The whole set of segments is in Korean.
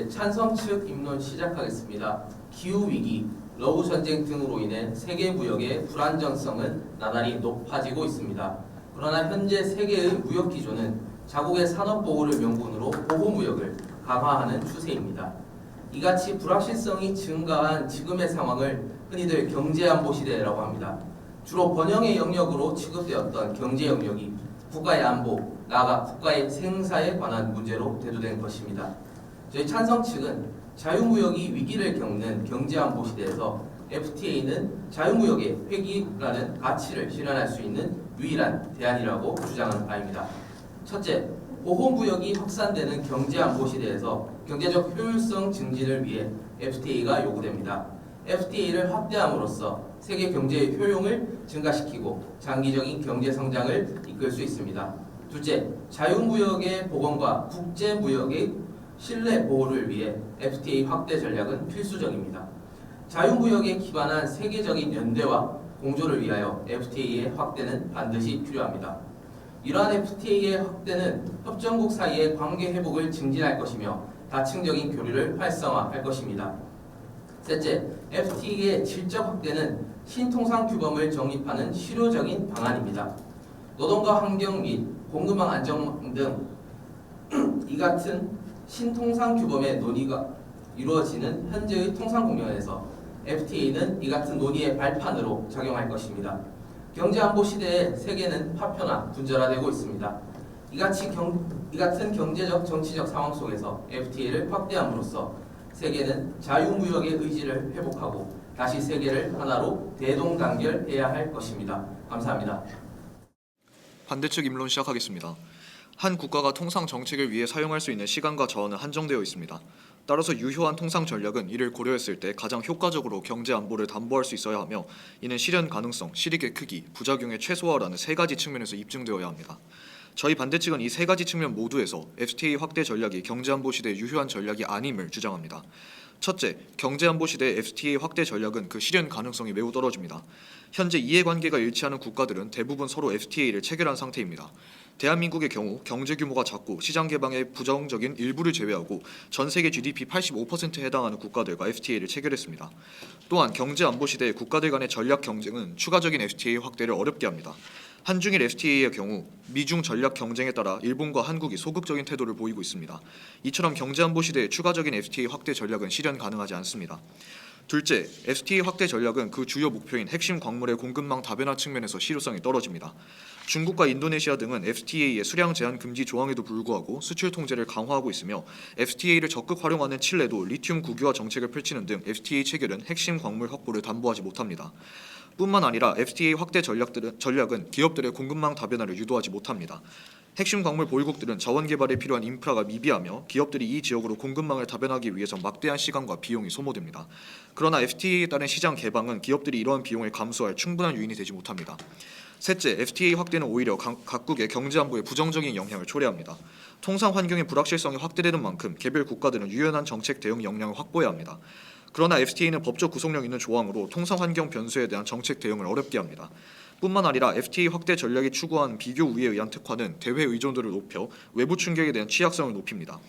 찬성 측 입론 시작하겠습니다. 기후위기, 러우 전쟁 등으로 인해 세계 무역의 불안정성은 나날이 높아지고 있습니다. 그러나 현재 세계의 무역 기조는 자국의 산업 보호를 명분으로 보호무역을 강화하는 추세입니다. 이같이 불확실성이 증가한 지금의 상황을 흔히들 경제안보 시대라고 합니다. 주로 번영의 영역으로 취급되었던 경제 영역이 국가의 안보, 나아가 국가의 생사에 관한 문제로 대두된 것입니다. 저희 찬성 측은 자유무역이 위기를 겪는 경제안보 시대에서 FTA는 자유무역의 회귀라는 가치를 실현할 수 있는 유일한 대안이라고 주장하는 바입니다. 첫째, 보호무역이 확산되는 경제안보 시대에서 경제적 효율성 증진을 위해 FTA가 요구됩니다. FTA를 확대함으로써 세계 경제의 효용을 증가시키고 장기적인 경제 성장을 이끌 수 있습니다. 둘째, 자유무역의 복원과 국제무역의 신뢰 보호를 위해 FTA 확대 전략은 필수적입니다. 자유무역에 기반한 세계적인 연대와 공조를 위하여 FTA의 확대는 반드시 필요합니다. 이러한 FTA의 확대는 협정국 사이의 관계 회복을 증진할 것이며 다층적인 교류를 활성화할 것입니다. 셋째, FTA의 질적 확대는 신통상 규범을 정립하는 실효적인 방안입니다. 노동과 환경 및 공급망 안정 등 이 같은 신통상 규범의 논의가 이루어지는 현재의 통상공론에서 FTA는 이 같은 논의의 발판으로 작용할 것입니다. 경제안보 시대에 세계는 파편화, 분절화되고 있습니다. 이 같은 경제적, 정치적 상황 속에서 FTA를 확대함으로써 세계는 자유무역의 의지를 회복하고 다시 세계를 하나로 대동단결해야 할 것입니다. 감사합니다. 반대측 입론 시작하겠습니다. 한 국가가 통상 정책을 위해 사용할 수 있는 시간과 자원은 한정되어 있습니다. 따라서 유효한 통상 전략은 이를 고려했을 때 가장 효과적으로 경제 안보를 담보할 수 있어야 하며 이는 실현 가능성, 실익의 크기, 부작용의 최소화라는 세 가지 측면에서 입증되어야 합니다. 저희 반대측은 이 세 가지 측면 모두에서 FTA 확대 전략이 경제안보 시대의 유효한 전략이 아님을 주장합니다. 첫째, 경제안보 시대의 FTA 확대 전략은 그 실현 가능성이 매우 떨어집니다. 현재 이해관계가 일치하는 국가들은 대부분 서로 FTA를 체결한 상태입니다. 대한민국의 경우 경제 규모가 작고 시장 개방의 부정적인 일부를 제외하고 전 세계 GDP 85%에 해당하는 국가들과 FTA를 체결했습니다. 또한 경제 안보 시대의 국가들 간의 전략 경쟁은 추가적인 FTA 확대를 어렵게 합니다. 한중일 FTA의 경우 미중 전략 경쟁에 따라 일본과 한국이 소극적인 태도를 보이고 있습니다. 이처럼 경제 안보 시대의 추가적인 FTA 확대 전략은 실현 가능하지 않습니다. 둘째, FTA 확대 전략은 그 주요 목표인 핵심 광물의 공급망 다변화 측면에서 실효성이 떨어집니다. 중국과 인도네시아 등은 FTA의 수량 제한 금지 조항에도 불구하고 수출 통제를 강화하고 있으며 FTA를 적극 활용하는 칠레도 리튬 국유화 정책을 펼치는 등 FTA 체결은 핵심 광물 확보를 담보하지 못합니다. 뿐만 아니라 FTA 확대 전략은 기업들의 공급망 다변화를 유도하지 못합니다. 핵심 광물 보유국들은 자원 개발에 필요한 인프라가 미비하며 기업들이 이 지역으로 공급망을 다변하기 위해서 막대한 시간과 비용이 소모됩니다. 그러나 FTA에 따른 시장 개방은 기업들이 이러한 비용을 감수할 충분한 요인이 되지 못합니다. 셋째, FTA 확대는 오히려 각국의 경제 안보에 부정적인 영향을 초래합니다. 통상 환경의 불확실성이 확대되는 만큼 개별 국가들은 유연한 정책 대응 역량을 확보해야 합니다. 그러나 FTA는 법적 구속력 있는 조항으로 통상 환경 변수에 대한 정책 대응을 어렵게 합니다. 뿐만 아니라 FTA 확대 전략이 추구한 비교 우위에 의한 특화는 대외 의존도를 높여 외부 충격에 대한 취약성을 높입니다.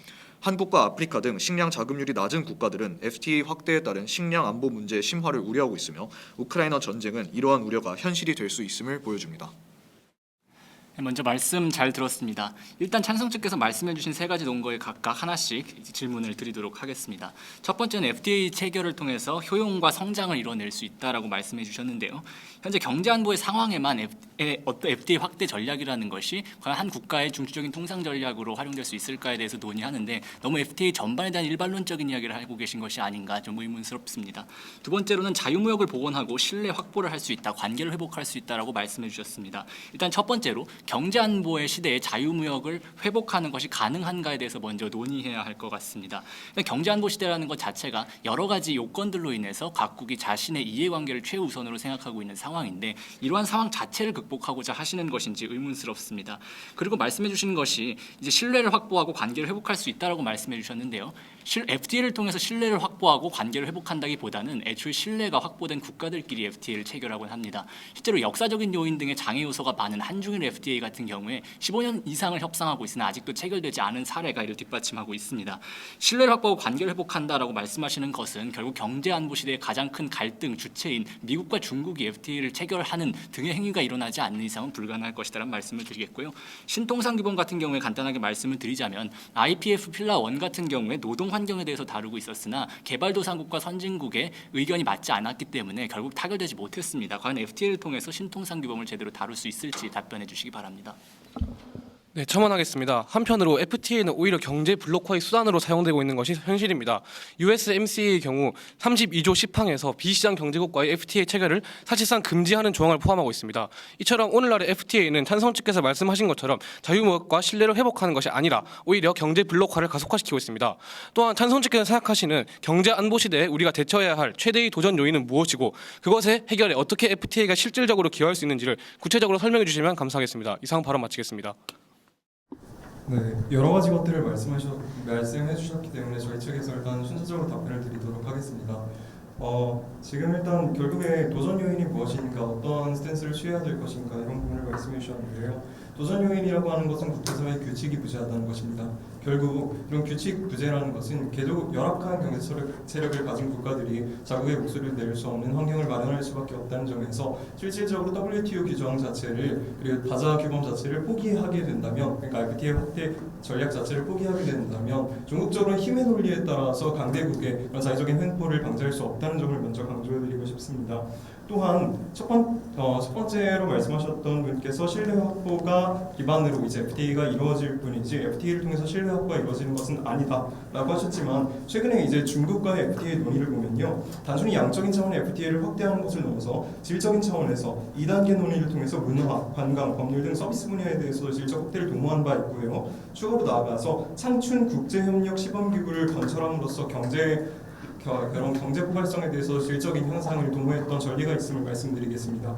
한국과 아프리카 등 식량 자급률이 낮은 국가들은 FTA 확대에 따른 식량 안보 문제의 심화를 우려하고 있으며 우크라이나 전쟁은 이러한 우려가 현실이 될 수 있음을 보여줍니다. 먼저 말씀 잘 들었습니다. 일단 찬성 측께서 말씀해주신 세 가지 논거에 각각 하나씩 질문을 드리도록 하겠습니다. 첫 번째는 FTA 체결을 통해서 효용과 성장을 이뤄낼 수 있다라고 말씀해 주셨는데요. 현재 경제안보의 상황에만 어떤 FTA 확대 전략이라는 것이 과연 한 국가의 중추적인 통상 전략으로 활용될 수 있을까에 대해서 논의하는데 너무 FTA 전반에 대한 일반론적인 이야기를 하고 계신 것이 아닌가 좀 의문스럽습니다. 두 번째로는 자유무역을 복원하고 신뢰 확보를 할 수 있다, 관계를 회복할 수 있다라고 말씀해 주셨습니다. 일단 첫 번째로 경제안보의 시대에 자유무역을 회복하는 것이 가능한가에 대해서 먼저 논의해야 할 것 같습니다. 경제안보 시대라는 것 자체가 여러 가지 요건들로 인해서 각국이 자신의 이해관계를 최우선으로 생각하고 있는 상황인데 이러한 상황 자체를 극복하고자 하시는 것인지 의문스럽습니다. 그리고 말씀해 주신 것이 이제 신뢰를 확보하고 관계를 회복할 수 있다라고 말씀해 주셨는데요. FTA를 통해서 신뢰를 확보하고 관계를 회복한다기보다는 애초에 신뢰가 확보된 국가들끼리 FTA를 체결하곤 합니다. 실제로 역사적인 요인 등의 장애 요소가 많은 한중일 FTA 같은 경우에 15년 이상을 협상하고 있으나 아직도 체결되지 않은 사례가 이를 뒷받침하고 있습니다. 신뢰를 확보하고 관계를 회복한다라고 말씀하시는 것은 결국 경제 안보 시대의 가장 큰 갈등 주체인 미국과 중국이 FTA를 체결하는 등의 행위가 일어나지 않는 이상은 불가능할 것이라는 말씀을 드리겠고요. 신통상 규범 같은 경우에 간단하게 말씀을 드리자면 IPF 필라 1 같은 경우에 노동 환경에 대해서 다루고 있었으나 개발도상국과 선진국의 의견이 맞지 않았기 때문에 결국 타결되지 못했습니다. 과연 FTA를 통해서 신통상 규범을 제대로 다룰 수 있을지 답변해 주시기 바랍니다. 네, 첨언하겠습니다. 한편으로 FTA는 오히려 경제 블록화의 수단으로 사용되고 있는 것이 현실입니다. USMCA의 경우 32조 10항에서 비시장 경제국과의 FTA 체결을 사실상 금지하는 조항을 포함하고 있습니다. 이처럼 오늘날의 FTA는 찬성 측께서 말씀하신 것처럼 자유무역과 신뢰를 회복하는 것이 아니라 오히려 경제 블록화를 가속화시키고 있습니다. 또한 찬성 측께서 생각하시는 경제 안보 시대에 우리가 대처해야 할 최대의 도전 요인은 무엇이고 그것의 해결에 어떻게 FTA가 실질적으로 기여할 수 있는지를 구체적으로 설명해 주시면 감사하겠습니다. 이상 발언 마치겠습니다. 네, 여러 가지 것들을 말씀해 주셨기 때문에 저희 측에서 일단 순서적으로 답변을 드리도록 하겠습니다. 지금 일단 결국에 도전 요인이 무엇인가, 어떤 스탠스를 취해야 될 것인가 이런 부분을 말씀해 주셨는데요. 도전 요인이라고 하는 것은 국제사회의 규칙이 부재하다는 것입니다. 결국 이런 규칙 부재라는 것은 계속 열악한 경제 세력을 가진 국가들이 자국의 목소리를 낼 수 없는 환경을 마련할 수밖에 없다는 점에서 실질적으로 WTO 규정 자체를 그리고 다자 규범 자체를 포기하게 된다면, 그러니까 FTA 확대 전략 자체를 포기하게 된다면 종국적으로 힘의 논리에 따라서 강대국의 그런 자의적인 횡포를 방지할 수 없다는 점을 먼저 강조해드리고 싶습니다. 또한 첫 번째로 말씀하셨던 분께서 신뢰 확보가 기반으로 이제 FTA가 이루어질 뿐이지 FTA를 통해서 신뢰 확보가 이루어지는 것은 아니다라고 하셨지만, 최근에 이제 중국과의 FTA 논의를 보면요, 단순히 양적인 차원의 FTA를 확대하는 것을 넘어서 질적인 차원에서 2단계 논의를 통해서 문화, 관광, 법률 등 서비스 분야에 대해서 질적 확대를 도모한 바 있고요. 추가로 나아가서 창춘 국제협력 시범기구를 건설함으로써 그런 경제 포괄성에 대해서 질적인 향상을 도모했던 전례가 있음을 말씀드리겠습니다.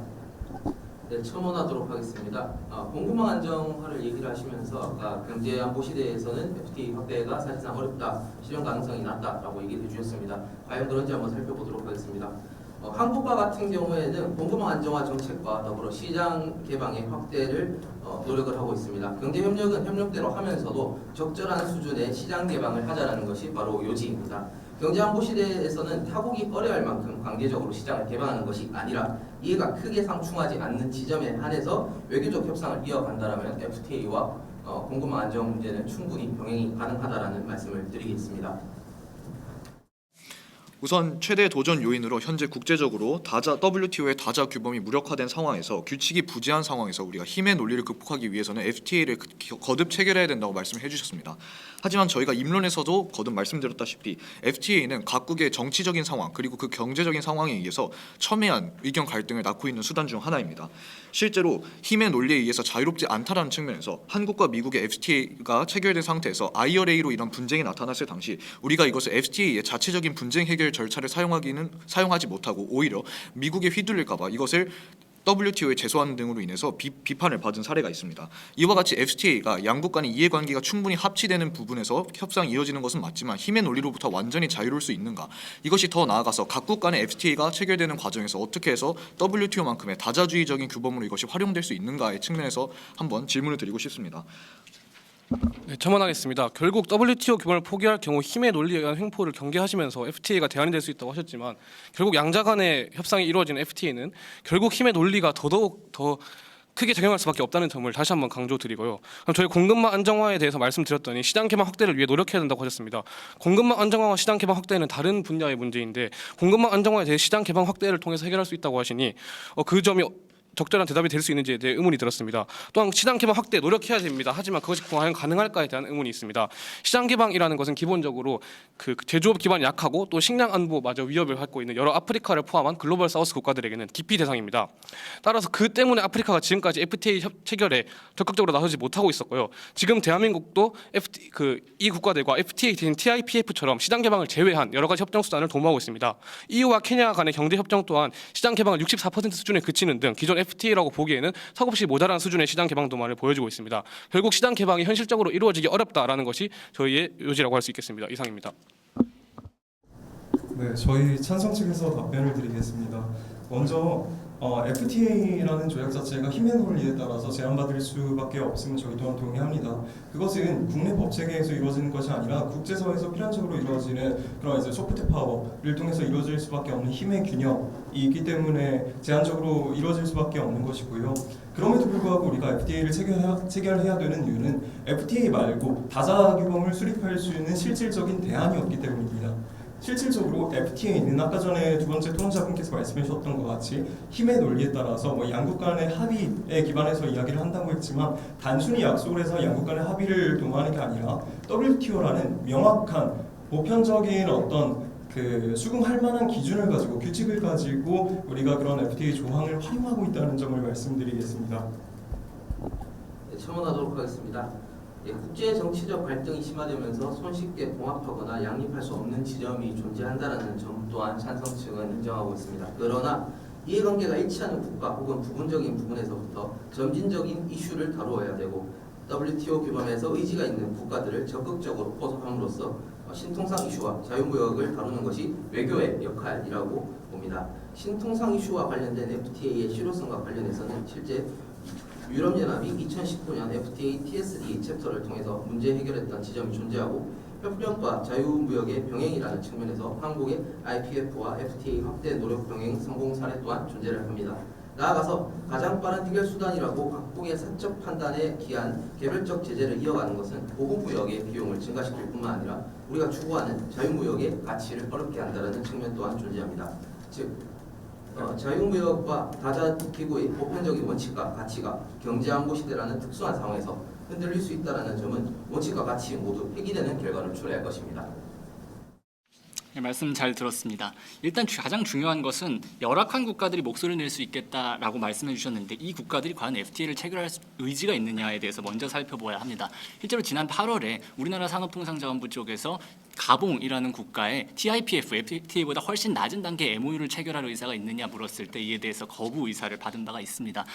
네, 첨언하도록 하겠습니다. 공급망 안정화를 얘기를 하시면서 아까 경제 안보 시대에서는 FTA 확대가 사실상 어렵다, 실현 가능성이 낮다라고 얘기를 해주셨습니다. 과연 그런지 한번 살펴보도록 하겠습니다. 한국과 같은 경우에는 공급망 안정화 정책과 더불어 시장 개방의 확대를 노력을 하고 있습니다. 경제 협력은 협력대로 하면서도 적절한 수준의 시장 개방을 하자라는 것이 바로 요지입니다. 경제 안보 시대에서는 타국이 꺼려할 만큼 강제적으로 시장을 개방하는 것이 아니라 이해가 크게 상충하지 않는 지점에 한해서 외교적 협상을 이어간다면 FTA와 공급망 안정 문제는 충분히 병행이 가능하다라는 말씀을 드리겠습니다. 우선 최대 도전 요인으로 현재 국제적으로 WTO의 다자 규범이 무력화된 상황에서, 규칙이 부재한 상황에서 우리가 힘의 논리를 극복하기 위해서는 FTA를 거듭 체결해야 된다고 말씀을 해주셨습니다. 하지만 저희가 입론에서도 거듭 말씀드렸다시피 FTA는 각국의 정치적인 상황 그리고 그 경제적인 상황에 의해서 첨예한 의견 갈등을 낳고 있는 수단 중 하나입니다. 실제로 힘의 논리에 의해서 자유롭지 않다라는 측면에서 한국과 미국의 FTA가 체결된 상태에서 IRA로 이런 분쟁이 나타났을 당시 우리가 이것을 FTA의 자체적인 분쟁 해결 절차를 사용하지 못하고 오히려 미국에 휘둘릴까봐 이것을 WTO의 제소한 등으로 인해서 비판을 받은 사례가 있습니다. 이와 같이 FTA가 양국 간의 이해관계가 충분히 합치되는 부분에서 협상이 이어지는 것은 맞지만 힘의 논리로부터 완전히 자유로울 수 있는가? 이것이 더 나아가서 각국 간의 FTA가 체결되는 과정에서 어떻게 해서 WTO만큼의 다자주의적인 규범으로 이것이 활용될 수 있는가의 측면에서 한번 질문을 드리고 싶습니다. 네, 첨언하겠습니다. 결국 WTO 규범을 포기할 경우 힘의 논리에 의한 횡포를 경계하시면서 FTA가 대안이 될 수 있다고 하셨지만, 결국 양자 간의 협상이 이루어지는 FTA는 결국 힘의 논리가 더더욱 더 크게 작용할 수밖에 없다는 점을 다시 한번 강조드리고요. 그럼 저희 공급망 안정화에 대해서 말씀드렸더니 시장 개방 확대를 위해 노력해야 된다고 하셨습니다. 공급망 안정화와 시장 개방 확대는 다른 분야의 문제인데 공급망 안정화에 대해 시장 개방 확대를 통해서 해결할 수 있다고 하시니 그 점이 적절한 대답이 될 수 있는지에 대해 의문이 들었습니다. 또한 시장 개방 확대 노력해야 됩니다. 하지만 그것이 과연 가능할까에 대한 의문이 있습니다. 시장 개방이라는 것은 기본적으로 그 제조업 기반이 약하고 또 식량 안보마저 위협을 받고 있는 여러 아프리카를 포함한 글로벌 사우스 국가들에게는 기피 대상입니다. 따라서 그 때문에 아프리카가 지금까지 FTA 체결에 적극적으로 나서지 못하고 있었고요. 지금 대한민국도 이 국가들과 FTA 대신 TIPF처럼 시장 개방을 제외한 여러 가지 협정 수단을 도모하고 있습니다. EU와 케냐 간의 경제 협정 또한 시장 개방을 64% 수준에 그치는 등 기존 FTA라고 보기에는 턱없이 모자란 수준의 시장 개방 도만을 보여주고 있습니다. 결국 시장 개방이 현실적으로 이루어지기 어렵다라는 것이 저희의 요지라고 할 수 있겠습니다. 이상입니다. 네, 저희 찬성 측에서 답변을 드리겠습니다. 먼저 FTA라는 조약 자체가 힘의 논리에 따라서 제한받을 수밖에 없음을 저희 또한 동의합니다. 그것은 국내 법 체계에서 이루어지는 것이 아니라 국제사회에서 필연적으로 이루어지는 그런 이제 소프트 파워를 통해서 이루어질 수밖에 없는 힘의 균형이 있기 때문에 제한적으로 이루어질 수밖에 없는 것이고요. 그럼에도 불구하고 우리가 FTA를 체결해야 되는 이유는 FTA 말고 다자규범을 수립할 수 있는 실질적인 대안이 없기 때문입니다. 실질적으로 FTA는 아까 전에 두 번째 토론자분께서 말씀해 주셨던 것 같이 힘의 논리에 따라서 양국 간의 합의에 기반해서 이야기를 한다고 했지만 단순히 약속을 해서 양국 간의 합의를 도모하는 게 아니라 WTO라는 명확한 보편적인 어떤 그 수긍할 만한 기준을 가지고 규칙을 가지고 우리가 그런 FTA 조항을 활용하고 있다는 점을 말씀드리겠습니다. 네, 첨언하도록 하겠습니다. 국제 정치적 갈등이 심화되면서 손쉽게 봉합하거나 양립할 수 없는 지점이 존재한다는 점 또한 찬성 측은 인정하고 있습니다. 그러나 이해관계가 일치하는 국가 혹은 부분적인 부분에서부터 점진적인 이슈를 다루어야 되고 WTO 규범에서 의지가 있는 국가들을 적극적으로 포섭함으로써 신통상 이슈와 자유무역을 다루는 것이 외교의 역할이라고 봅니다. 신통상 이슈와 관련된 FTA의 실효성과 관련해서는 실제 유럽연합이 2019년 FTA TSD 챕터를 통해서 문제 해결했던 지점이 존재하고 협력과 자유무역의 병행이라는 측면에서 한국의 IPF와 FTA 확대 노력 병행 성공 사례 또한 존재를 합니다. 나아가서 가장 빠른 해결 수단이라고 각국의 사적 판단에 기한 개별적 제재를 이어가는 것은 보호무역의 비용을 증가시킬 뿐만 아니라 우리가 추구하는 자유무역의 가치를 어렵게 한다는 측면 또한 존재합니다. 즉 자유무역과 다자기구의 보편적인 원칙과 가치가 경제안보 시대라는 특수한 상황에서 흔들릴 수 있다는 점은 원칙과 가치 모두 폐기되는 결과를 초래할 것입니다. 네, 말씀 잘 들었습니다. 일단 가장 중요한 것은 열악한 국가들이 목소리를 낼 수 있겠다라고 말씀해 주셨는데 이 국가들이 과연 FTA를 체결할 의지가 있느냐에 대해서 먼저 살펴보아야 합니다. 실제로 지난 8월에 우리나라 산업통상자원부 쪽에서 가봉이라는 국가에 TIPF, FTA보다 훨씬 낮은 단계 MOU를 체결할 의사가 있느냐 물었을 때 이에 대해서 거부 의사를 받은 바가 있습니다.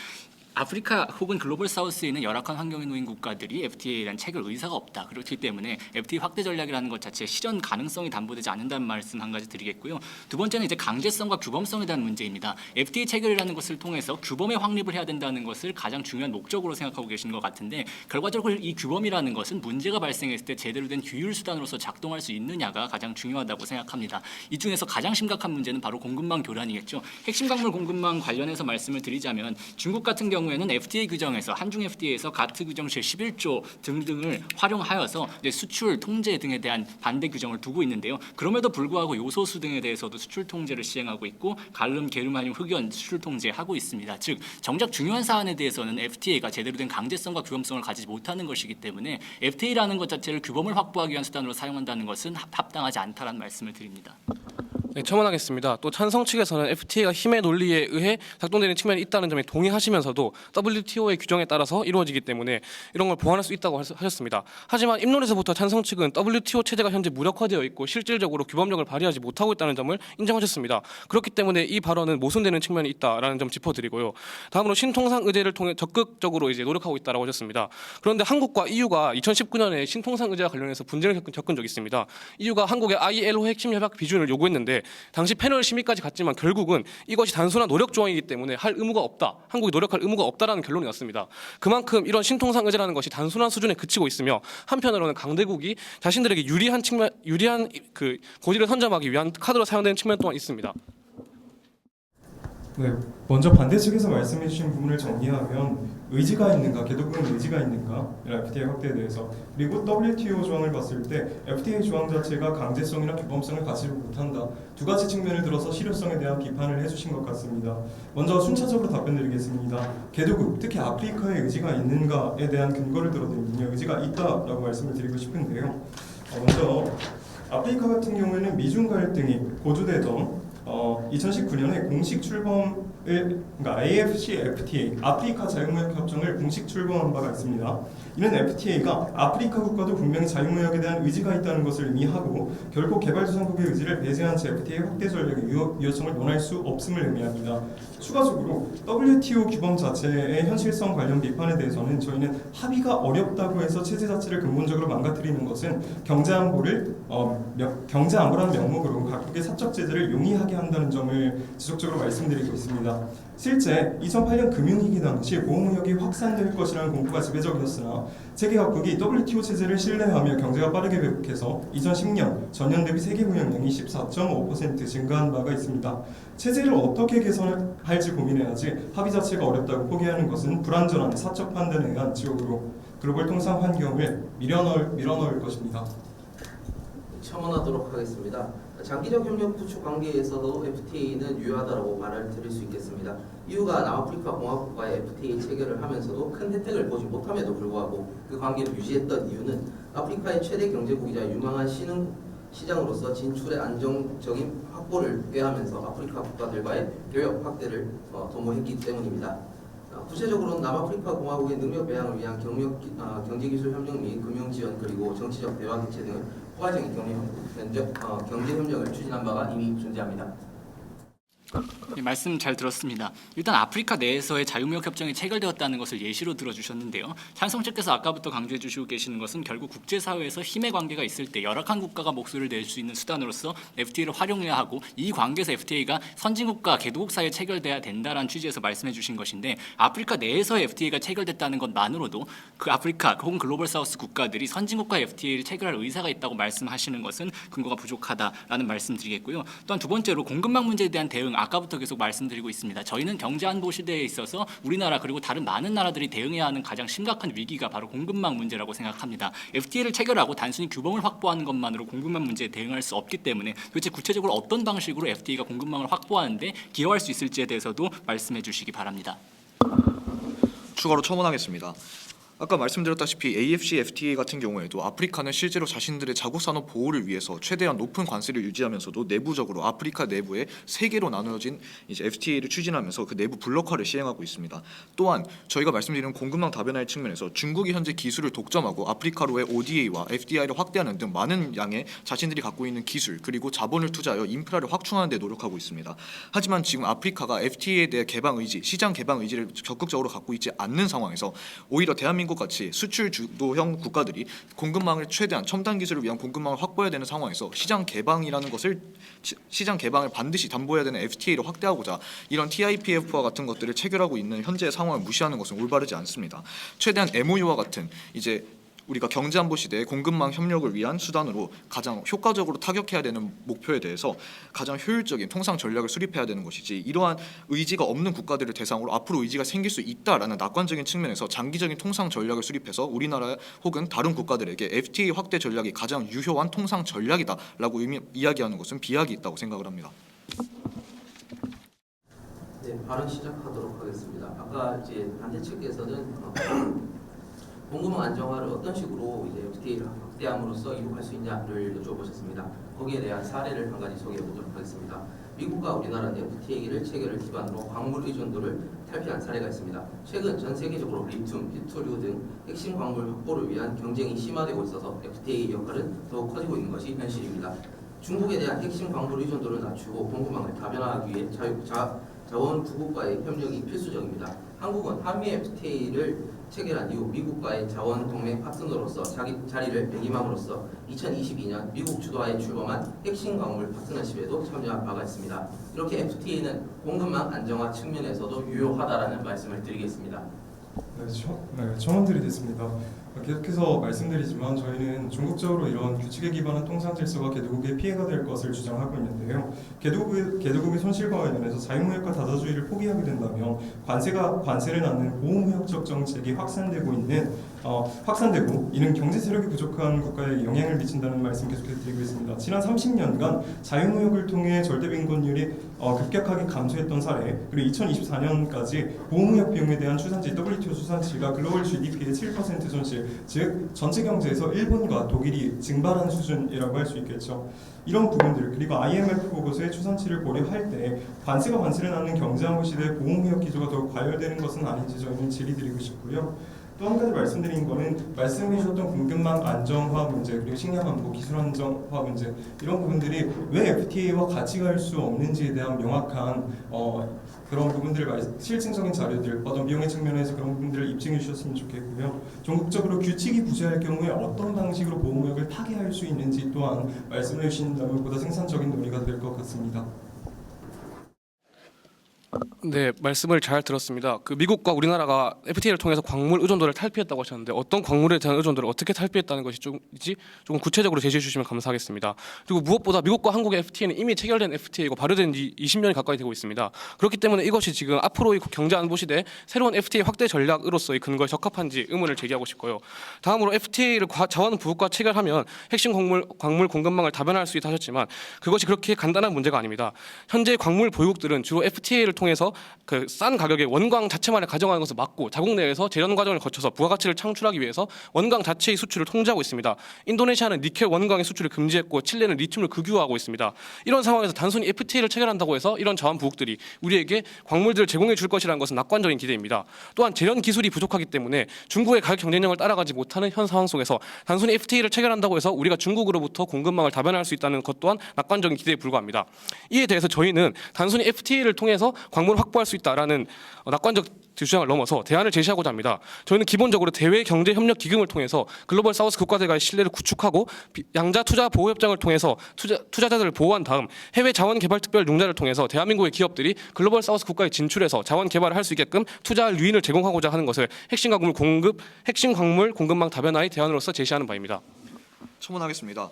아프리카 혹은 글로벌 사우스에 있는 열악한 환경에 놓인 국가들이 FTA에 대한 체결 의사가 없다. 그렇기 때문에 FTA 확대 전략이라는 것 자체의 실현 가능성이 담보되지 않는다는 말씀 한 가지 드리겠고요. 두 번째는 이제 강제성과 규범성에 대한 문제입니다. FTA 체결이라는 것을 통해서 규범의 확립을 해야 된다는 것을 가장 중요한 목적으로 생각하고 계신 것 같은데 결과적으로 이 규범이라는 것은 문제가 발생했을 때 제대로 된 규율 수단으로서 작동할 수 있느냐가 가장 중요하다고 생각합니다. 이 중에서 가장 심각한 문제는 바로 공급망 교란이겠죠. 핵심 광물 공급망 관련해서 말씀을 드리자면 중국 같은 경우에는 FTA 규정에서 한중 FTA에서 가트 규정 제11조 등등을 활용하여서 이제 수출 통제 등에 대한 반대 규정을 두고 있는데요. 그럼에도 불구하고 요소수 등에 대해서도 수출 통제를 시행하고 있고 갈름, 게르마늄, 흑연 수출 통제하고 있습니다. 즉 정작 중요한 사안에 대해서는 FTA가 제대로 된 강제성과 규범성을 가지지 못하는 것이기 때문에 FTA라는 것 자체를 규범을 확보하기 위한 수단으로 사용한다는 것은 합당하지 않다라는 말씀을 드립니다. 네, 첨언하겠습니다. 또 찬성 측에서는 FTA가 힘의 논리에 의해 작동되는 측면이 있다는 점에 동의하시면서도 WTO의 규정에 따라서 이루어지기 때문에 이런 걸 보완할 수 있다고 하셨습니다. 하지만 입론에서부터 찬성 측은 WTO 체제가 현재 무력화되어 있고 실질적으로 규범력을 발휘하지 못하고 있다는 점을 인정하셨습니다. 그렇기 때문에 이 발언은 모순되는 측면이 있다라는 점 짚어드리고요. 다음으로 신통상 의제를 통해 적극적으로 이제 노력하고 있다라고 하셨습니다. 그런데 한국과 EU가 2019년에 신통상 의제와 관련해서 분쟁을 겪은 적이 있습니다. EU가 한국의 ILO 핵심 협약 비준을 요구했는데 당시 패널 심의까지 갔지만 결국은 이것이 단순한 노력 조항이기 때문에 할 의무가 없다. 한국이 노력할 의무가 없다라는 결론이 났습니다. 그만큼 이런 신통상 의제라는 것이 단순한 수준에 그치고 있으며 한편으로는 강대국이 자신들에게 유리한 그 고지를 선점하기 위한 카드로 사용되는 측면 또한 있습니다. 네, 먼저 반대 측에서 말씀해 주신 부분을 정리하면 의지가 있는가, 개도국은 의지가 있는가, FTA 확대에 대해서 그리고 WTO 조항을 봤을 때 FTA 조항 자체가 강제성이나 규범성을 가지지 못한다. 두 가지 측면을 들어서 실효성에 대한 비판을 해주신 것 같습니다. 먼저 순차적으로 답변드리겠습니다. 개도국, 특히 아프리카의 의지가 있는가에 대한 근거를 들어드리면요, 의지가 있다라고 말씀을 드리고 싶은데요. 먼저 아프리카 같은 경우에는 미중 갈등이 고조되던 2019년에 공식 출범을 그러니까 AFCFTA 아프리카 자유무역 협정을 공식 출범한 바가 있습니다. 이는 FTA가 아프리카 국가도 분명히 자유무역에 대한 의지가 있다는 것을 의미하고 결국 개발도상국의 의지를 배제한 채 FTA 확대 전략의 유효성을 논할 수 없음을 의미합니다. 추가적으로 WTO 규범 자체의 현실성 관련 비판에 대해서는 저희는 합의가 어렵다고 해서 체제 자체를 근본적으로 망가뜨리는 것은 경제안보라는 명목으로 각국의 사적 제재를 용이하게 한다는 점을 지속적으로 말씀드리고 있습니다. 실제 2008년 금융위기 당시 보호무역이 확산될 것이라는 공포가 지배적이었으나 세계 각국이 WTO 체제를 신뢰하며 경제가 빠르게 회복해서 2010년 전년 대비 세계 무역량이 14.5% 증가한 바가 있습니다. 체제를 어떻게 개선할지 고민해야지 합의 자체가 어렵다고 포기하는 것은 불완전한 사적 판단에 의한 지옥으로 글로벌 통상 환경을 밀어넣을 것입니다. 첨언하도록 하겠습니다. 장기적 협력 구축 관계에서도 FTA는 유효하다고 말을 드릴 수 있겠습니다. 이유가 남아프리카 공화국과의 FTA 체결을 하면서도 큰 혜택을 보지 못함에도 불구하고 그 관계를 유지했던 이유는 아프리카의 최대 경제국이자 유망한 시장으로서 진출의 안정적인 확보를 꾀하면서 아프리카 국가들과의 교역 확대를 도모했기 때문입니다. 구체적으로는 남아프리카 공화국의 능력 배양을 위한 경제기술 협력 및 금융 지원 그리고 정치적 대화 개최 등을 포괄적인 경제 협력을 추진한 바가 이미 존재합니다. 네, 말씀 잘 들었습니다. 일단 아프리카 내에서의 자유무역 협정이 체결되었다는 것을 예시로 들어주셨는데요. 찬성측께서 아까부터 강조해 주시고 계시는 것은 결국 국제사회에서 힘의 관계가 있을 때 열악한 국가가 목소리를 낼 수 있는 수단으로서 FTA를 활용해야 하고 이 관계에서 FTA가 선진국과 개도국 사이에 체결돼야 된다라는 취지에서 말씀해 주신 것인데 아프리카 내에서의 FTA가 체결됐다는 것만으로도 그 아프리카 혹은 글로벌 사우스 국가들이 선진국과 FTA를 체결할 의사가 있다고 말씀하시는 것은 근거가 부족하다라는 말씀드리겠고요. 또한 두 번째로 공급망 문제에 대한 대응 아까부터 계속 말씀드리고 있습니다. 저희는 경제안보 시대에 있어서 우리나라 그리고 다른 많은 나라들이 대응해야 하는 가장 심각한 위기가 바로 공급망 문제라고 생각합니다. FTA를 체결하고 단순히 규범을 확보하는 것만으로 공급망 문제에 대응할 수 없기 때문에 도대체 구체적으로 어떤 방식으로 FTA가 공급망을 확보하는데 기여할 수 있을지에 대해서도 말씀해 주시기 바랍니다. 추가로 첨언하겠습니다. 아까 말씀드렸다시피 AFCFTA 같은 경우에도 아프리카는 실제로 자신들의 자국 산업 보호를 위해서 최대한 높은 관세를 유지하면서도 내부적으로 아프리카 내부에 세 개로 나누어진 이제 FTA를 추진하면서 그 내부 블록화를 시행하고 있습니다. 또한 저희가 말씀드리는 공급망 다변화의 측면에서 중국이 현재 기술을 독점하고 아프리카로의 ODA와 FDI를 확대하는 등 많은 양의 자신들이 갖고 있는 기술 그리고 자본을 투자하여 인프라를 확충하는 데 노력하고 있습니다. 하지만 지금 아프리카가 FTA에 대해 개방 의지, 시장 개방 의지를 적극적으로 갖고 있지 않는 상황에서 오히려 대한민국 같이 수출 주도형 국가들이 공급망을 최대한 첨단 기술을 위한 공급망을 확보해야 되는 상황에서 시장 개방을 반드시 담보해야 되는 FTA를 확대하고자 이런 TIPF와 같은 것들을 체결하고 있는 현재의 상황을 무시하는 것은 올바르지 않습니다. 최대한 MOU와 같은 이제 우리가 경제안보 시대의 공급망 협력을 위한 수단으로 가장 효과적으로 타격해야 되는 목표에 대해서 가장 효율적인 통상 전략을 수립해야 되는 것이지 이러한 의지가 없는 국가들을 대상으로 앞으로 의지가 생길 수 있다라는 낙관적인 측면에서 장기적인 통상 전략을 수립해서 우리나라 혹은 다른 국가들에게 FTA 확대 전략이 가장 유효한 통상 전략이다라고 이야기하는 것은 비약이 있다고 생각을 합니다. 네, 발언 시작하도록 하겠습니다. 아까 이제 반대 측에서는 공급망 안정화를 어떤 식으로 이제 FTA를 확대함으로써 이룩할 수 있냐를 여쭤보셨습니다. 거기에 대한 사례를 한 가지 소개해 보도록 하겠습니다. 미국과 우리나라는 FTA를 체결을 기반으로 광물 의존도를 탈피한 사례가 있습니다. 최근 전 세계적으로 리튬, 히토류 등 핵심 광물 확보를 위한 경쟁이 심화되고 있어서 FTA의 역할은 더욱 커지고 있는 것이 현실입니다. 중국에 대한 핵심 광물 의존도를 낮추고 공급망을 다변화하기 위해 자원 부국과의 협력이 필수적입니다. 한국은 한미 FTA를 체결한 이후 미국과의 자원 동맹 파트너로서 자리를 매김함으로써 2022년 미국 주도하에 출범한 핵심 광물 파트너십에도 참여한 바가 있습니다. 이렇게 FTA는 공급망 안정화 측면에서도 유효하다라는 말씀을 드리겠습니다. 첨언들이 됐습니다. 계속해서 말씀드리지만 저희는 전국적으로 이런 규칙에 기반한 통상 질서가 개도국에 피해가 될 것을 주장하고 있는데요. 개도국의 손실과 관련해서 자유무역과 다자주의를 포기하게 된다면 관세를 낳는 보호무역적 정책이 확산되고 이는 경제 세력이 부족한 국가에 영향을 미친다는 말씀 계속해서 드리고 있습니다. 지난 30년간 자유무역을 통해 절대빈곤율이 급격하게 감소했던 사례 그리고 2024년까지 보호무역 비용에 대한 추산지 WTO WTO 수산치가 글로벌 GDP의 7% 손실, 즉 전체 경제에서 일본과 독일이 증발한 수준이라고 할 수 있겠죠. 이런 부분들, 그리고 IMF 보고서의 추산치를 고려할 때 관세가 관세를 낳는 경제항공 시대의 보호무역 기조가 더욱 과열되는 것은 아닌지 저희는 질의드리고 싶고요. 또 한 가지 말씀드린 거는 말씀해 주셨던 공급망 안정화 문제, 그리고 식량 안보, 기술 안정화 문제, 이런 부분들이 왜 FTA와 같이 갈 수 없는지에 대한 명확한 그런 부분들을 실증적인 자료들, 어떤 비용의 측면에서 그런 부분들을 입증해 주셨으면 좋겠고요. 전국적으로 규칙이 부재할 경우에 어떤 방식으로 보호무역을 타개할 수 있는지 또한 말씀해 주신다면 보다 생산적인 논의가 될 것 같습니다. 네, 말씀을 잘 들었습니다. 그 미국과 우리나라가 FTA를 통해서 광물 의존도를 탈피했다고 하셨는데 어떤 광물에 대한 의존도를 어떻게 탈피했다는 것이 조금 구체적으로 제시해 주시면 감사하겠습니다. 그리고 무엇보다 미국과 한국의 FTA는 이미 체결된 FTA이고 발효된 지 20년이 가까이 되고 있습니다. 그렇기 때문에 이것이 지금 앞으로의 경제 안보 시대 새로운 FTA 확대 전략으로서의 근거에 적합한지 의문을 제기하고 싶고요. 다음으로 FTA를 자원 부국과 체결하면 핵심 광물 공급망을 다변화할 수 있다 하셨지만 그것이 그렇게 간단한 문제가 아닙니다. 현재 광물 보유국들은 주로 FTA를 통해서 그 싼 가격에 원광 자체만을 가져가는 것을 막고 자국 내에서 재련 과정을 거쳐서 부가가치를 창출하기 위해서 원광 자체의 수출을 통제하고 있습니다. 인도네시아는 니켈 원광의 수출을 금지했고 칠레는 리튬을 극유화하고 있습니다. 이런 상황에서 단순히 FTA를 체결한다고 해서 이런 자원 부국들이 우리에게 광물들을 제공해 줄 것이라는 것은 낙관적인 기대입니다. 또한 재련 기술이 부족하기 때문에 중국의 가격 경쟁력을 따라가지 못하는 현 상황 속에서 단순히 FTA를 체결한다고 해서 우리가 중국으로부터 공급망을 다변화할 수 있다는 것 또한 낙관적인 기대에 불과합니다. 이에 대해서 저희는 단순히 FTA를 통해서 광물을 확보할 수 있다라는 낙관적 주장을 넘어서 대안을 제시하고자 합니다. 저희는 기본적으로 대외 경제 협력 기금을 통해서 글로벌 사우스 국가들과의 신뢰를 구축하고 양자 투자 보호 협정을 통해서 투자자들을 보호한 다음 해외 자원 개발 특별 융자를 통해서 대한민국의 기업들이 글로벌 사우스 국가에 진출해서 자원 개발을 할 수 있게끔 투자할 유인을 제공하고자 하는 것을 핵심 광물 공급망 다변화의 대안으로서 제시하는 바입니다. 첨언하겠습니다.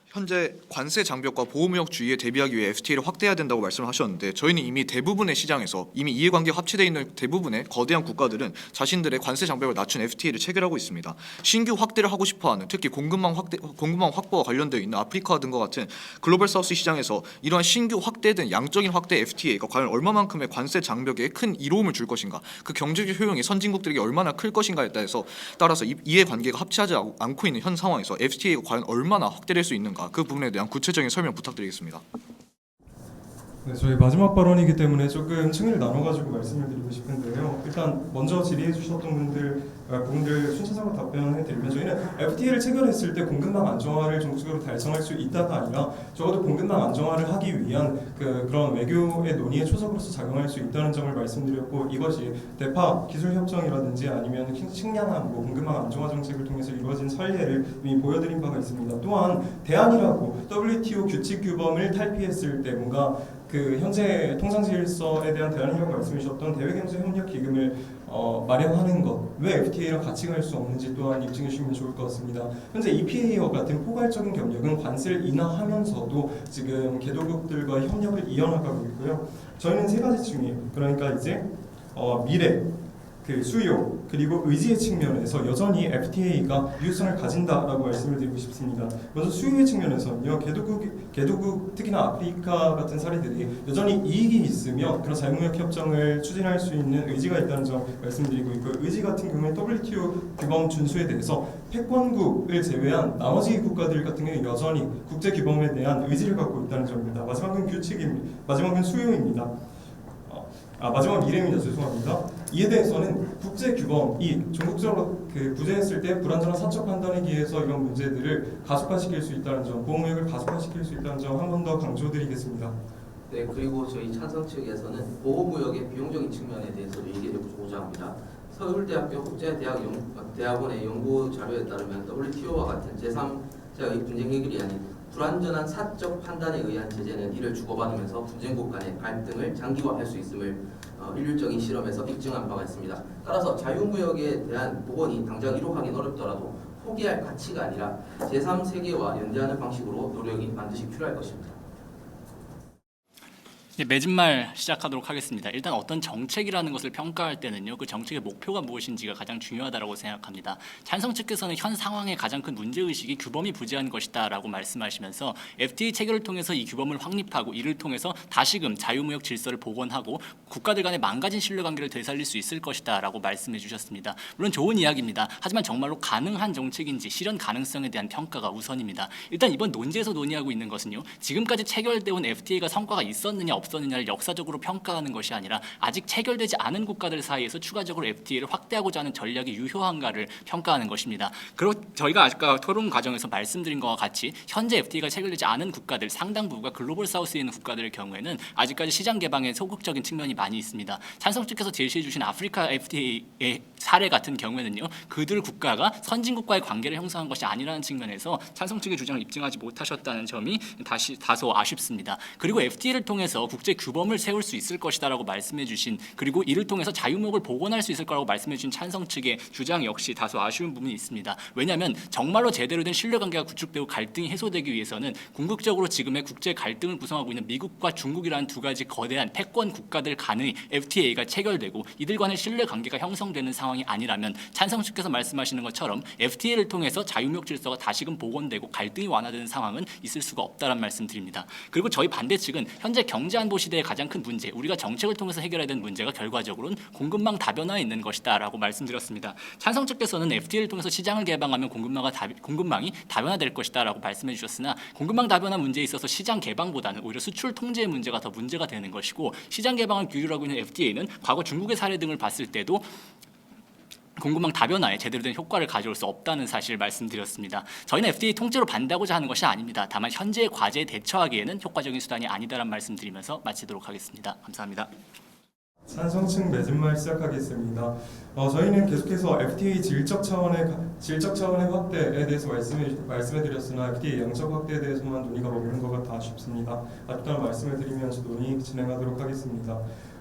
현재 관세 장벽과 보호무역 주의에 대비하기 위해 FTA를 확대해야 된다고 말씀을 하셨는데 저희는 이미 대부분의 시장에서 이미 이해관계가 합치되어 있는 대부분의 거대한 국가들은 자신들의 관세 장벽을 낮춘 FTA를 체결하고 있습니다. 신규 확대를 하고 싶어하는 특히 공급망 확보와 관련되어 있는 아프리카 등과 같은 글로벌 사우스 시장에서 이러한 신규 확대된 양적인 확대 FTA가 과연 얼마만큼의 관세 장벽에 큰 이로움을 줄 것인가, 그 경제적 효용이 선진국들에게 얼마나 클 것인가에 따라서 이해관계가 합치하지 않고 있는 현 상황에서 FTA가 과연 얼마나 확대될 수 있는가, 그 부분에 대한 구체적인 설명 부탁드리겠습니다. 네, 저희 마지막 발언이기 때문에 조금 층위를 나눠가지고 말씀을 드리고 싶은데요. 일단 먼저 질의해 주셨던 부분들 순차적으로 답변해 드리면 저희는 FTA를 체결했을 때 공급망 안정화를 전국적으로 달성할 수 있다가 아니라 적어도 공급망 안정화를 하기 위한 그런 외교의 논의의 초석으로서 작용할 수 있다는 점을 말씀드렸고, 이것이 대파 기술협정이라든지 아니면 식량 안보, 공급망 안정화 정책을 통해서 이루어진 선례를 이미 보여드린 바가 있습니다. 또한 대안이라고 WTO 규칙 규범을 탈피했을 때 뭔가 그 현재 통상질서에 대한 대안이라고 말씀해 주셨던 대외경제협력기금을 마련하는 것, 왜 FTA랑 같이 갈 수 없는지 또한 입증해 주시면 좋을 것 같습니다. 현재 EPA와 같은 포괄적인 협력은 관세를 인하하면서도 지금 개도국들과 협력을 이어나가고 있고요. 저희는 세 가지 층위, 그러니까 이제 미래, 그 수요, 그리고 의지의 측면에서 여전히 FTA가 유효성을 가진다라고 말씀을 드리고 싶습니다. 먼저 수요의 측면에서는요, 개도국 특히나 아프리카 같은 사례들이 여전히 이익이 있으며 그런 자유무역 협정을 추진할 수 있는 의지가 있다는 점 말씀드리고 있고, 의지 같은 경우에 WTO 규범 준수에 대해서 패권국을 제외한 나머지 국가들 같은 경우에 여전히 국제 규범에 대한 의지를 갖고 있다는 점입니다. 마지막은 마지막은 수요입니다. 마지막 미래입니다. 죄송합니다. 이에 대해서는 국제 규범이 전국적으로 부재했을 때 불안전한 사적 판단에 기해서 이런 문제들을 가속화시킬 수 있다는 점, 보호무역을 가속화시킬 수 있다는 점 한 번 더 강조드리겠습니다. 네, 그리고 저희 찬성 측에서는 보호무역의 비용적인 측면에 대해서도 얘기해보고자 합니다. 서울대학교 국제대학원의 연구 자료에 따르면 WTO와 같은 제3자의 분쟁 해결이 아닌 불완전한 사적 판단에 의한 제재는 이를 주고받으면서 분쟁국 간의 갈등을 장기화할 수 있음을 일률적인 실험에서 입증한 바가 있습니다. 따라서 자유무역에 대한 복원이 당장 이룩하기는 어렵더라도 포기할 가치가 아니라 제3세계와 연대하는 방식으로 노력이 반드시 필요할 것입니다. 맺은 말 시작하도록 하겠습니다. 일단 어떤 정책이라는 것을 평가할 때는요, 그 정책의 목표가 무엇인지가 가장 중요하다고 생각합니다. 찬성 측에서는 현 상황의 가장 큰 문제의식이 규범이 부재한 것이다라고 말씀하시면서 FTA 체결을 통해서 이 규범을 확립하고 이를 통해서 다시금 자유무역 질서를 복원하고 국가들 간의 망가진 신뢰관계를 되살릴 수 있을 것이다라고 말씀해 주셨습니다. 물론 좋은 이야기입니다. 하지만 정말로 가능한 정책인지 실현 가능성에 대한 평가가 우선입니다. 일단 이번 논제에서 논의하고 있는 것은요, 지금까지 체결되어 온 FTA가 성과가 있었느냐 없었느냐를 역사적으로 평가하는 것이 아니라 아직 체결되지 않은 국가들 사이에서 추가적으로 FTA를 확대하고자 하는 전략이 유효한가를 평가하는 것입니다. 그리고 저희가 아까 토론 과정에서 말씀드린 것과 같이 현재 FTA가 체결되지 않은 국가들 상당 부분가 글로벌 사우스에 있는 국가들의 경우에는 아직까지 시장 개방에 소극적인 측면이 많이 있습니다. 찬성 측에서 제시해 주신 아프리카 FTA의 사례 같은 경우에는요, 그들 국가가 선진국과의 관계를 형성한 것이 아니라는 측면에서 찬성 측의 주장을 입증하지 못하셨다는 점이 다소 아쉽습니다. 그리고 FTA를 통해서 국제 규범을 세울 수 있을 것이다라고 말씀해 주신, 그리고 이를 통해서 자유무역을 복원할 수 있을 거라고 말씀해 주신 찬성 측의 주장 역시 다소 아쉬운 부분이 있습니다. 왜냐하면 정말로 제대로 된 신뢰관계가 구축되고 갈등이 해소되기 위해서는 궁극적으로 지금의 국제 갈등을 구성하고 있는 미국과 중국이라는 두 가지 거대한 패권 국가들 간의 FTA가 체결되고 이들 간의 신뢰관계가 형성되는 상황이 아니라면 찬성 측에서 말씀하시는 것처럼 FTA를 통해서 자유무역 질서가 다시금 복원되고 갈등이 완화되는 상황은 있을 수가 없다는 말씀드립니다. 그리고 저희 반대 측은 현재 경제안보 시대의 가장 큰 문제, 우리가 정책을 통해서 해결해야 되는 문제가 결과적으로는 공급망 다변화에 있는 것이다라고 말씀드렸습니다. 찬성 측에서는 FTA를 통해서 시장을 개방하면 공급망이 다변화될 것이다라고 말씀해 주셨으나 공급망 다변화 문제에 있어서 시장 개방보다는 오히려 수출 통제의 문제가 더 문제가 되는 것이고, 시장 개방을 규율 하고 있는 FTA는 과거 중국의 사례 등을 봤을 때도 공급망 다변화에 제대로 된 효과를 가져올 수 없다는 사실을 말씀드렸습니다. 저희는 FTA 통째로 반대하고자 하는 것이 아닙니다. 다만 현재의 과제에 대처하기에는 효과적인 수단이 아니다라는 말씀드리면서 마치도록 하겠습니다. 감사합니다. 찬성층 맺은 말 시작하겠습니다. 저희는 계속해서 FTA 질적 차원의 확대에 대해서 말씀해드렸으나 FTA 양적 확대에 대해서만 논의가 머무는 것 같아 아쉽습니다. 일단 말씀을 드리면서 논의 진행하도록 하겠습니다.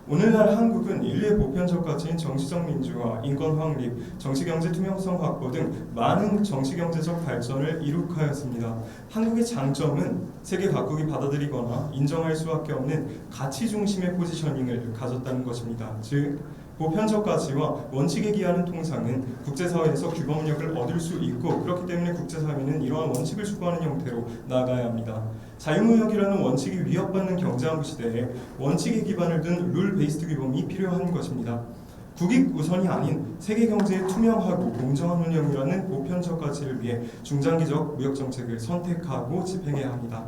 오늘날 한국은 인류의 보편적 가치인 정치적 민주화, 인권 확립, 정치경제 투명성 확보 등 많은 정치경제적 발전을 이룩하였습니다. 한국의 장점은 세계 각국이 받아들이거나 인정할 수밖에 없는 가치 중심의 포지셔닝을 가졌다는 것입니다. 즉, 보편적 가치와 원칙에 기하는 통상은 국제사회에서 규범력을 얻을 수 있고, 그렇기 때문에 국제사회는 이러한 원칙을 추구하는 형태로 나아가야 합니다. 자유무역이라는 원칙이 위협받는 경제안보 시대에 원칙에 기반을 둔 룰 베이스드 규범이 필요한 것입니다. 국익 우선이 아닌 세계 경제의 투명하고 공정한 운영이라는 보편적 가치를 위해 중장기적 무역 정책을 선택하고 집행해야 합니다.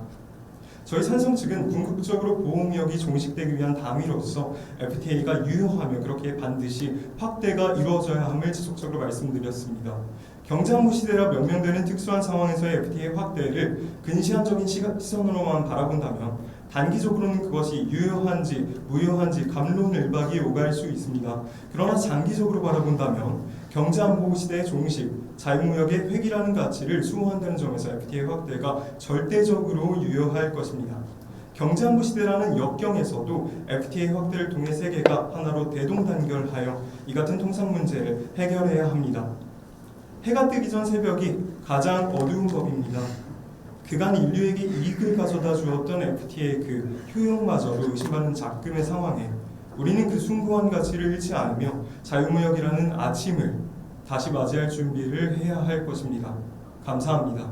저희 찬성 측은 궁극적으로 보호무역이 종식되기 위한 당위로서 FTA가 유효하며 그렇게 반드시 확대가 이루어져야 함을 지속적으로 말씀드렸습니다. 경제안보 시대라 명명되는 특수한 상황에서의 FTA 확대를 근시안적인 시선으로만 바라본다면 단기적으로는 그것이 유효한지 무효한지 갑론을박이 오갈 수 있습니다. 그러나 장기적으로 바라본다면 경제안보 시대의 종식, 자유무역의 획일하는 가치를 수호한다는 점에서 FTA 확대가 절대적으로 유효할 것입니다. 경제안보 시대라는 역경에서도 FTA 확대를 통해 세계가 하나로 대동단결하여 이 같은 통상 문제를 해결해야 합니다. 해가 뜨기 전 새벽이 가장 어두운 법입니다. 그간 인류에게 이익을 가져다 주었던 FTA의 그 효용마저도 의심받는 작금의 상황에 우리는 그 숭고한 가치를 잃지 않으며 자유무역이라는 아침을 다시 맞이할 준비를 해야 할 것입니다. 감사합니다.